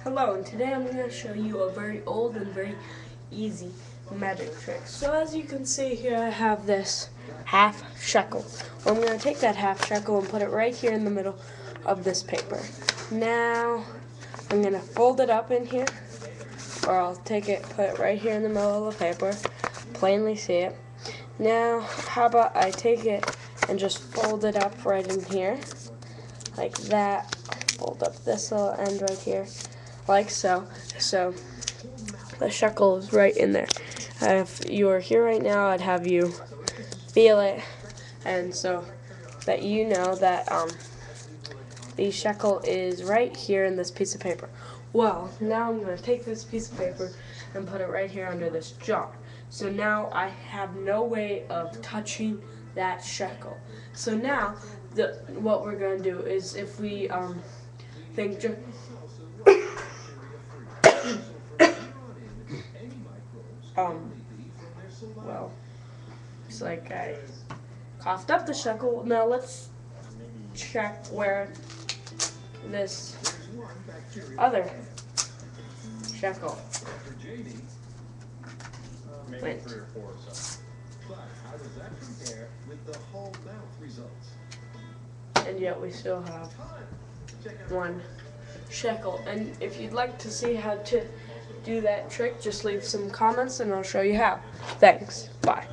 Hello, and today I'm going to show you a very old and very easy magic trick. So as you can see here, I have this half shekel. Well, I'm going to take that half shekel and put it right here in the middle of this paper. Now I'm going to fold it up in here, or I'll take it, put it right here in the middle of the paper, plainly see it. Now how about I take it and just fold it up right in here, like that. Fold up this little end right here, like so. So the shekel is right in there. If you were here right now, I'd have you feel it, and so that you know that the shekel is right here in this piece of paper. Well, now I'm going to take this piece of paper and put it right here under this jar. So now I have no way of touching that shekel. So now what we're going to do is, if we think well, it's like I coughed up the shekel. Now let's check where this other shekel went. And yet we still have one shekel. And if you'd like to see how to do that trick, just leave some comments and I'll show you how. Thanks. Bye.